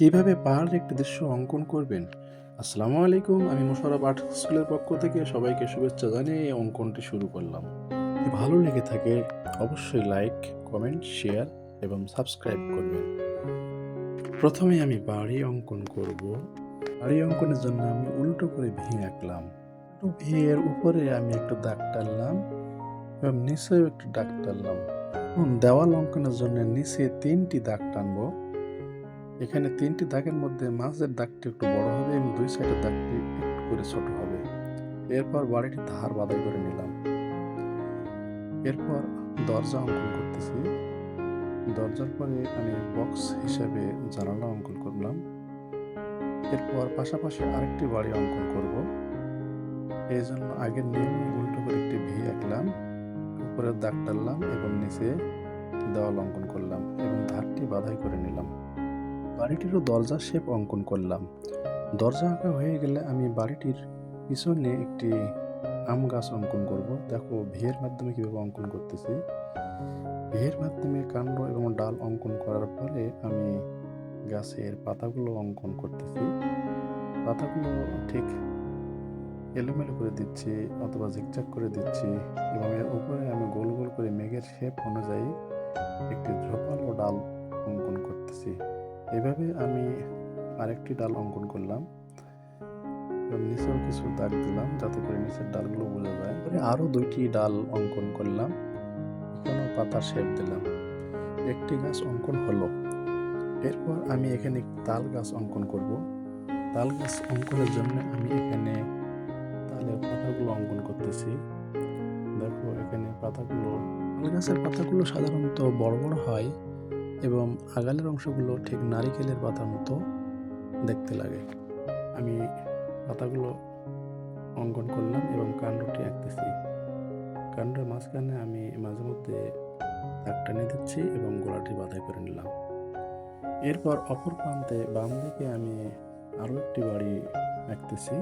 কিভাবে পাহাড়ের একটি দৃশ্য অঙ্কন করবেন? আসসালামু আলাইকুম। আমি মোশাররফ আর্ট স্কুলের পক্ষ থেকে সবাইকে শুভেচ্ছা জানিয়ে এই অঙ্কনটি শুরু করলাম। যদি ভালো লেগে থাকে অবশ্যই লাইক, কমেন্ট, শেয়ার এবং সাবস্ক্রাইব করবেন। প্রথমে আমি বাড়ি অঙ্কন করব। বাড়ি অঙ্কনের জন্য আমি উল্টো করে ভি আঁকলাম। ভি এর উপরে আমি একটু দাগ টানলাম এবং নিচেও একটু দাগ টানলাম। এখন দেওয়াল অঙ্কনের জন্য নিচে ৩টি দাগ টানবো। এখানে ৩টি দাগের মধ্যে মাঝের দাগটি একটু বড় হবে এবং ২ সাইডের দাগটি একটু করে ছোট হবে। এরপর বাড়িটির ধার বাঁধাই করে নিলাম। এরপর দরজা অঙ্কন করতেছি। দরজার পরে আমি বক্স হিসাবে জানালা অঙ্কন করলাম। এরপর পাশাপাশি আরেকটি বাড়ি অঙ্কন করব। এই জন্য আগের নিয়মে উল্টো করে একটি ভি আঁকলাম, উপরের দাগ টানলাম এবং নিচে দেওয়াল অঙ্কন করলাম এবং ধারটি বাঁধাই করে নিলাম। বাড়িটিরও দরজার শেপ অঙ্কন করলাম। দরজা আঁকা হয়ে গেলে আমি বাড়িটির পিছনে একটি আম গাছ অঙ্কন করব। দেখো ভিয়ের মাধ্যমে কিভাবে অঙ্কন করতেছি। ভিয়ের মাধ্যমে কাণ্ড এবং ডাল অঙ্কন করার পরে আমি গাছের পাতাগুলো অঙ্কন করতেছি। পাতাগুলো ঠিক এলোমেলো করে দিচ্ছি অথবা জিগজ্যাগ করে দিচ্ছি এবং এর উপরে আমি গোল গোল করে মেঘের শেপ অনুযায়ী একটি ঝোপালো ডাল অঙ্কন করতেছি। এভাবে আমি আরেকটি ডাল অঙ্কন করলাম এবং নিচেও কিছু দাগ দিলাম যাতে করে নিচের ডালগুলো বোঝা যায়। পরে আরও ২টি ডাল অঙ্কন করলাম, এখানেও পাতার শেপ দিলাম। একটি গাছ অঙ্কন হলো। এরপর আমি এখানে একটি তাল গাছ অঙ্কন করব। তাল গাছ অঙ্কনের জন্য আমি এখানে তালের পাতাগুলো অঙ্কন করতেছি। দেখো এখানে পাতাগুলো, তাল গাছের পাতাগুলো সাধারণত বড় বড় হয় এবং আগালের অংশগুলো ঠিক নারিকেলের পাতার মতো দেখতে লাগে। আমি পাতাগুলো অঙ্কন করলাম এবং কাণ্ডটি আঁকতেছি। কাণ্ডের মাঝখানে আমি মাঝে মধ্যে দাগ টেনে দিচ্ছি এবং গোড়াটি বাঁধাই করে নিলাম। এরপর অপর প্রান্তে বাম দিকে আমি আরও একটি বাড়ি আঁকতেছি।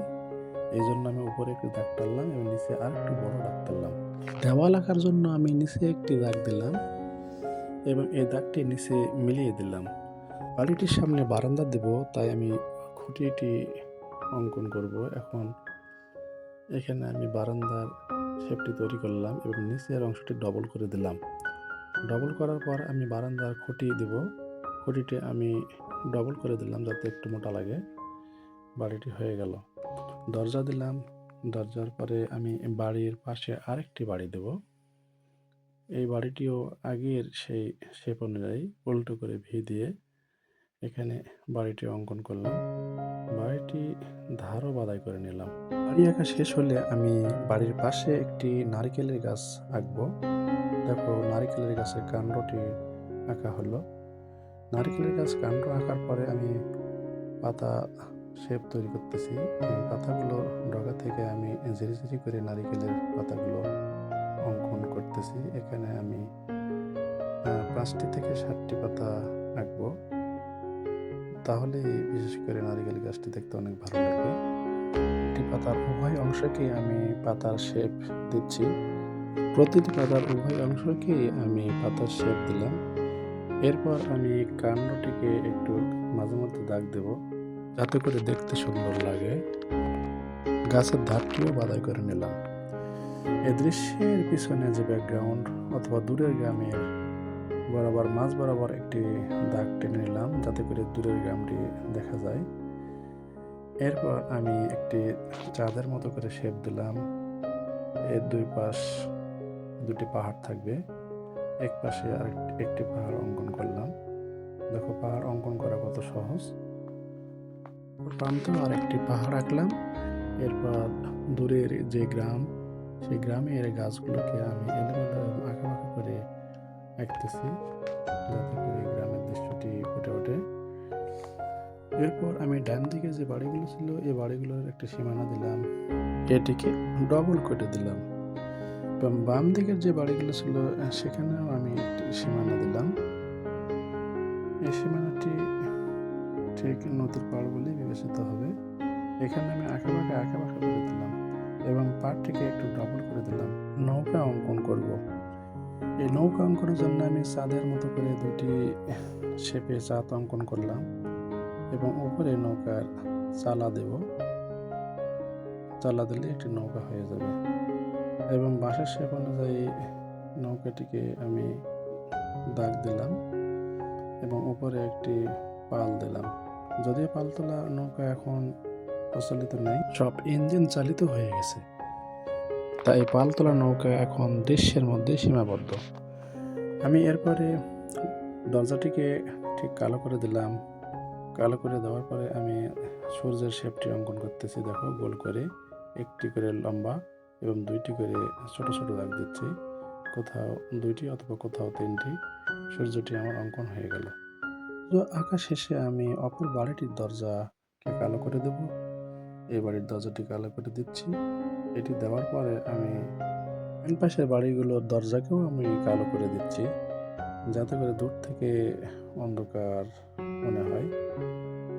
এই জন্য আমি উপরে একটি দাগ টানলাম এবং নিচে আর একটু বড় দাগ টানলাম। দেওয়াল আঁকার জন্য আমি নিচে একটি দাগ দিলাম এবং এই দাগটি নিচে মিলিয়ে দিলাম। বাড়িটির সামনে বারান্দা দেব, তাই আমি খুঁটিটি অঙ্কন করব। এখন এখানে আমি বারান্দার শেপটি তৈরি করলাম এবং নিচের অংশটি ডবল করে দিলাম। ডবল করার পর আমি বারান্দার খুঁটি দেব। খুঁটিটি আমি ডবল করে দিলাম যাতে একটু মোটা লাগে। বাড়িটি হয়ে গেল। দরজা দিলাম। দরজার পরে আমি বাড়ির পাশে আরেকটি বাড়ি দেব। এই বাড়িটিও আগের সেই শেপ অনুযায়ী উল্টো করে ভি দিয়ে এখানে বাড়িটি অঙ্কন করলাম। বাড়িটি ধারও বাঁধাই করে নিলাম। বাড়ি আঁকা শেষ হলে আমি বাড়ির পাশে একটি নারকেলের গাছ আঁকবো। দেখো নারকেলের গাছের কাণ্ডটি আঁকা হলো। নারকেলের গাছ কাণ্ড আঁকার পরে আমি পাতা শেপ তৈরি করতেছি। পাতাগুলো ডগা থেকে আমি ঝিরি ঝিরি করে নারকেলের পাতাগুলো অঙ্কন করতেছি। এখানে আমি ৫টি থেকে ৭টি পাতা আঁকবো। তাহলেই বিশেষ করে নারকেল গাছটি দেখতে অনেক ভালো লাগবে। একটি পাতার উভয় অংশকে আমি পাতার শেপ দিচ্ছি। প্রতিটি পাতার উভয় অংশকেই আমি পাতার শেপ দিলাম। এরপর আমি কাণ্ডটিকে একটু মাঝে মধ্যে দাগ দেব যাতে করে দেখতে সুন্দর লাগে। গাছের ধারটিও বাঁধাই করে নিলাম। এই দৃশ্যের পিছনে যে ব্যাকগ্রাউন্ড অথবা দূরের গ্রামের বরাবর মাঝ বরাবর একটি দাগ টেনে নিলাম যাতে করে দূরের গ্রামটি দেখা যায়। এরপর আমি একটি চাঁদের মতো করে শেপ দিলাম। এর দুই পাশ দুটি পাহাড় থাকবে। এক পাশে আর একটি পাহাড় অঙ্কন করলাম। দেখো পাহাড় অঙ্কন করা কত সহজ। প্রান্তেও আর একটি পাহাড় আঁকলাম। এরপর দূরের যে গ্রাম, সেই গ্রামের গাছগুলোকে আমি এলোমেলো এবং আঁকাবাঁকা করে আঁকতেছি যাতে করে গ্রামের দৃশ্যটি ফুটে ওঠে। এরপর আমি ডান দিকে যে বাড়িগুলো ছিল এই বাড়িগুলোর একটা সীমানা দিলাম, এটিকে ডবল কেটে দিলাম এবং বাম দিকের যে বাড়িগুলো ছিল সেখানেও আমি একটি সীমানা দিলাম। এই সীমানাটি ঠিক নদীর পাড় বলেই বিবেচিত হবে। এখানে আমি আঁকাবাঁকা করে দিলাম এবং পাড়টিকে একটু ডবল করে দিলাম। নৌকা অঙ্কন করব। এই নৌকা অঙ্কনের জন্য আমি চাঁদের মতো করে ২টি শেপে চাঁদ অঙ্কন করলাম এবং উপরে নৌকার চালা দেব। চালা দিলে একটি নৌকা হয়ে যাবে এবং বাঁশের শেপ অনুযায়ী নৌকাটিকে আমি দাগ দিলাম এবং উপরে একটি পাল দিলাম। যদিও পালতোলা নৌকা এখন প্রচলিত নেই, সব ইঞ্জিন চালিত হয়ে গেছে, তাই পালতোলা নৌকা এখন দৃশ্যের মধ্যে সীমাবদ্ধ। আমি এরপরে দরজাটিকে ঠিক কালো করে দিলাম। কালো করে দেওয়ার পরে আমি সূর্যের শেপটি অঙ্কন করতেছি। দেখো, গোল করে একটি করে লম্বা এবং দুইটি করে ছোট ছোট দাগ দিচ্ছি। কোথাও দুইটি অথবা কোথাও তিনটি। সূর্যটি আমার অঙ্কন হয়ে গেল। তো আঁকা শেষে আমি অপর বাড়িটির দরজাকে কালো করে দেব। এই বাড়ির দরজাটি কালো করে দিচ্ছি। এটি দেওয়ার পরে আমি ডান পাশের বাড়িগুলোর দরজাকেও আমি কালো করে দিচ্ছি, যাতে করে দূর থেকে অন্ধকার মনে হয়।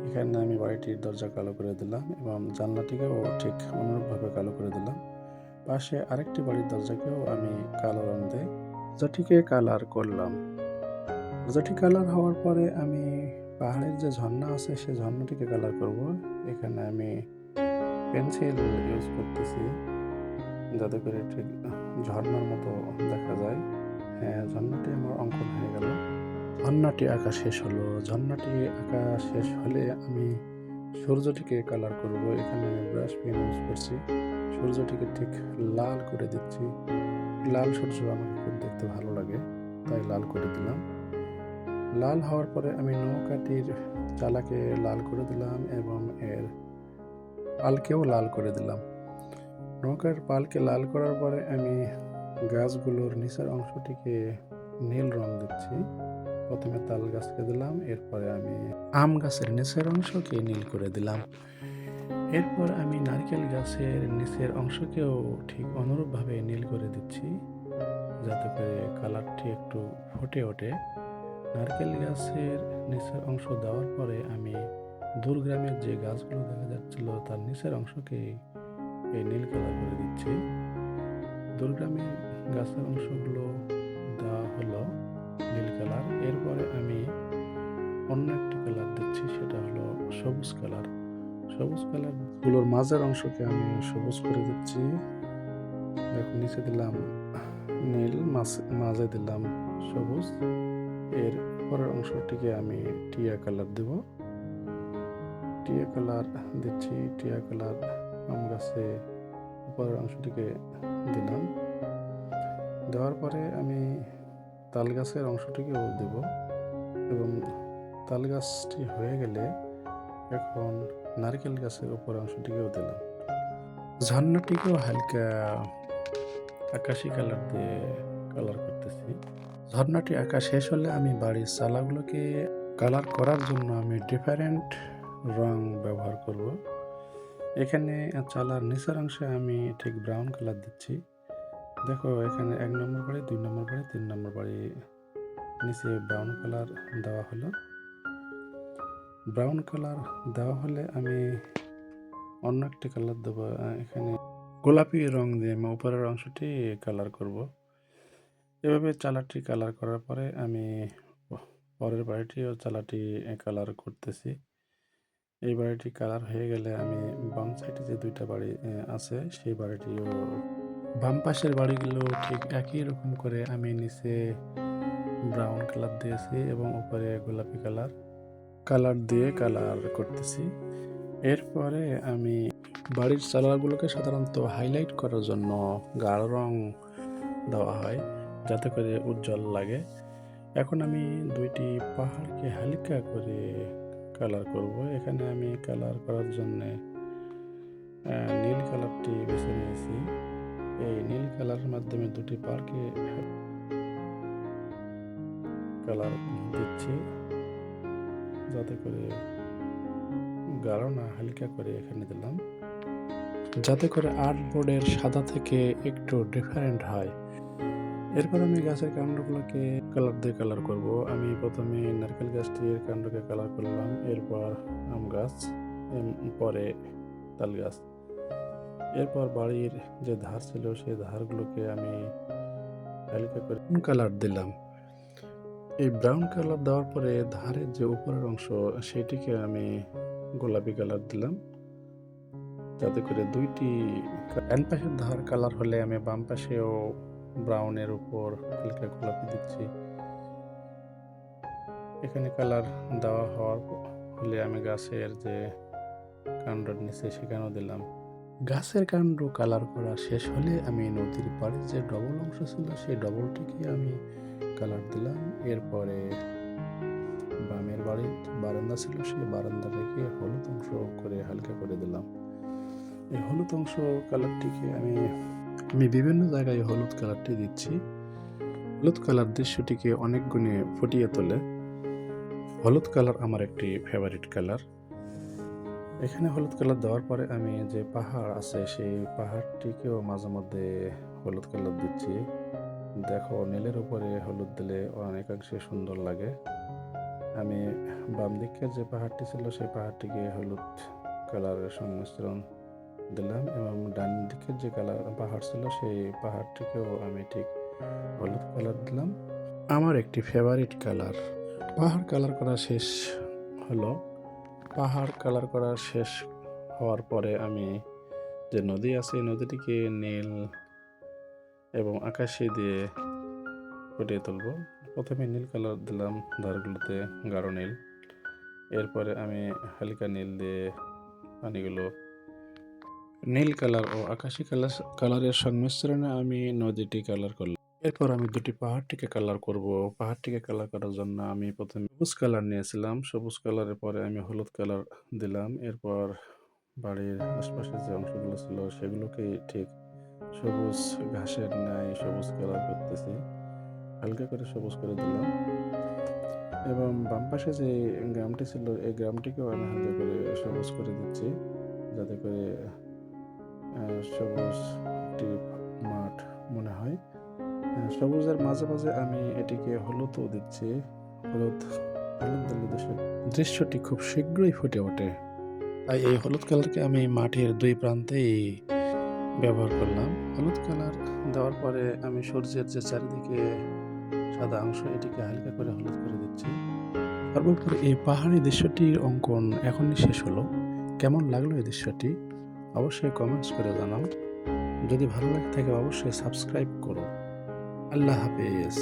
এখানে আমি বাড়িটির দরজা কালো করে দিলাম এবং জানলাটিকেও ঠিক অনুরূপভাবে কালো করে দিলাম। পাশে আরেকটি বাড়ির দরজাকেও আমি কালো রং দিয়ে দরজাটিকে কালার করলাম। দরজাটি কালার হওয়ার পরে আমি পাহাড়ের যে ঝর্ণা আছে সেই ঝর্ণাটিকে কালার করব। এখানে আমি পেন্সিল ইউজ করতেছি, যাতে করে ঠিক ঝর্ণার মতো দেখা যায়। হ্যাঁ, ঝর্ণাটি আমার অঙ্কন হয়ে গেল। ঝর্ণাটি আঁকা শেষ হলো। ঝর্ণাটি আঁকা শেষ হলে আমি সূর্যটিকে কালার করব। এখানে আমি ব্রাশ পেন ইউজ করছি। সূর্যটিকে ঠিক লাল করে দিচ্ছি। লাল সূর্য আমাকে খুব দেখতে ভালো লাগে, তাই লাল করে দিলাম। লাল হওয়ার পরে আমি নৌকাটির চালাকে লাল করে দিলাম এবং এর পালকেও লাল করে দিলাম। নৌকার পালকে লাল করার পরে আমি গাছগুলোর নিচের অংশটিকে নীল রং দিচ্ছি। প্রথমে তাল গাছকে দিলাম, এরপরে আমি আম গাছের নিচের অংশকে নীল করে দিলাম। এরপর আমি নারকেল গাছের নিচের অংশকেও ঠিক অনুরূপভাবে নীল করে দিচ্ছি, যাতে করে কালারটি একটু ফুটে ওঠে। নারকেল গাছের নিচের অংশ দেওয়ার পরে আমি দূরগ্রামের যে গাছগুলো দেখা যাচ্ছিল তার নিচের অংশকে এই নীল কালার করে দিচ্ছি। দূরগ্রামের গাছের অংশগুলো দেওয়া হলো নীল কালার। এরপরে আমি অন্য একটি কালার দিচ্ছি, সেটা হলো সবুজ কালার। সবুজ কালারগুলোর মাঝের অংশকে আমি সবুজ করে দিচ্ছি। দেখো, নিচে দিলাম নীল, মাঝে দিলাম সবুজ। এর পরের অংশটিকে আমি টিয়া কালার দেব। টিয়া কালার দিচ্ছি। টিয়া কালার আম গাছে উপরের অংশটিকে দিলাম। দেওয়ার পরে আমি তাল গাছের অংশটিকেও দেব এবং তাল গাছটি হয়ে গেলে এখন নারকেল গাছের উপর অংশটিকেও দিলাম। ঝর্ণাটিকেও হালকা আকাশি কালার দিয়ে কালার করতেছি। ঝর্ণাটি আঁকা শেষ হলে আমি বাড়ির চালাগুলোকে কালার করার জন্য আমি ডিফারেন্ট রং ব্যবহার করব। এখানে চালার নিচের অংশে আমি ঠিক ব্রাউন কালার দিচ্ছি। দেখো, এখানে 1 নম্বর বাড়ি, 2 নম্বর বাড়ি, 3 নম্বর বাড়ি নিচে ব্রাউন কালার দেওয়া হলো। ব্রাউন কালার দেওয়া হলে আমি অন্য একটি কালার দেবো। এখানে গোলাপি রং দিয়ে আমি উপরের অংশটি কালার করব। এভাবে চালাটি কালার করার পরে আমি পরের বাড়িটিও চালাটি কালার করতেছি। এই বাড়িটি কালার হয়ে গেলে আমি বাম সাইডে যে 2টা বাড়ি আছে সেই বাড়িটিও, বাম পাশের বাড়িগুলো ঠিক একই রকম করে আমি নিচে ব্রাউন কালার দিয়েছি এবং উপরে গোলাপি কালার দিয়ে কালার করতেছি। এরপরে আমি বাড়ির চালাগুলোকে সাধারণত হাইলাইট করার জন্য গাঢ় রং দেওয়া হয়, যাতে করে উজ্জ্বল লাগে। এখন আমি 2টি পাহাড়কে হালকা করে কালার করব। এখানে আমি কালার করার জন্য নীল কালারটি বেছে নিয়েছি। এই নীল কালারের মাধ্যমে 2টি পাহাড়কে কালার দিচ্ছি, যাতে করে গাঢ় না হালকা করে এখানে দিলাম, যাতে করে আর্টবোর্ডের সাদা থেকে একটু ডিফারেন্ট হয়। এরপর আমি গাছের কাণ্ডগুলোকে কালার দিয়ে কালার করব। আমি প্রথমে নারকেল গাছটির কাণ্ডকে কালার করলাম, এরপর আম গাছ, পরে তাল গাছ। এরপর বাড়ির যে ধার ছিল সেই ধারগুলোকে আমি হালকা করে কালার দিলাম। এই ব্রাউন কালার দেওয়ার পরে ধারের যে উপরের অংশ সেটিকে আমি গোলাপি কালার দিলাম, যাতে করে দুইটি ডান পাশের ধার কালার হলে আমি বাম পাশেও ব্রাউনের উপর হালকা গোলাপি দিচ্ছি। এখানে কালার দেওয়া হলে আমি গাছের যে কাণ্ডর নিচে সেখানেও দিলাম। গাছের কাণ্ড কালার করা শেষ হলে আমি নদীর পাড়ে যে ডবল অংশ ছিল সেই ডবলটিকে আমি কালার দিলাম। এরপরে বামের বাড়ির বারান্দা ছিল সেই বারান্দা রেখে হলুদ অংশ করে হালকা করে দিলাম। এই হলুদ অংশ কালারটিকে আমি বিভিন্ন জায়গায় হলুদ কালারটি দিচ্ছি। হলুদ কালার দৃশ্যটিকে অনেক গুণে ফুটিয়ে তোলে। হলুদ কালার আমার একটি ফেভারিট কালার। এখানে হলুদ কালার দেওয়ার পরে আমি যে পাহাড় আছে সেই পাহাড়টিকেও মাঝে মধ্যে হলুদ কালার দিচ্ছি। দেখো, নীলের উপরে হলুদ দিলে অনেকাংশে সুন্দর লাগে। আমি বাম দিকের যে পাহাড়টি ছিল সেই পাহাড়টিকে হলুদ কালারের সংমিশ্রণ দিলাম এবং ডান দিকের যে পাহাড় ছিল সেই পাহাড়টিকেও আমি ঠিক হলুদ কালার দিলাম। আমার একটি ফেভারিট কালার। পাহাড় কালার করা শেষ হলো। পাহাড় কালার করা শেষ হওয়ার পরে আমি যে নদী আছে এই নদীটিকে নীল এবং আকাশি দিয়ে ফুটিয়ে তুলব। প্রথমে নীল কালার দিলাম ধারগুলোতে, গাঢ় নীল। এরপরে আমি হালকা নীল দিয়ে পানিগুলো নীল কালার ও আকাশি কালারের সংমিশ্রণে আমি নদীটি কালার করলাম। এরপর আমি দুটি পাহাড়টিকে কালার করব। পাহাড়টিকে কালার করার জন্য আমি প্রথমে সবুজ কালার নিয়েছিলাম। সবুজ কালারের পরে আমি হলুদ কালার দিলাম। এরপর বাড়ির আশপাশে যে অংশগুলো ছিল সেগুলোকে ঠিক সবুজ ঘাসের ন্যায় সবুজ কালার করতেছি, হালকা করে সবুজ করে দিলাম। এবং বাম পাশে যে গ্রামটি ছিল এই গ্রামটিকেও আমি হালকা করে সবুজ করে দিচ্ছি, যাতে করে সবুজ একটি মাঠ মনে হয়। সবুজের মাঝে মাঝে আমি এটিকে হলুদও দিচ্ছি। হলুদ দিলে দৃশ্যটি খুব শীঘ্রই ফুটে ওঠে। তাই এই হলুদ কালারকে আমি মাঠের দুই প্রান্তেই ব্যবহার করলাম। হলুদ কালার দেওয়ার পরে আমি সূর্যের যে চারিদিকে সাদা অংশ এটিকে হালকা করে হলুদ করে দিচ্ছি। সর্বোপরি এই পাহাড়ি দৃশ্যটির অঙ্কন এখনই শেষ হলো। কেমন লাগলো এই দৃশ্যটি অবশ্যই কমেন্টস করে জানাও। যদি ভালো লাগে থাকে অবশ্যই সাবস্ক্রাইব করো। আল্লাহ হাফেজ।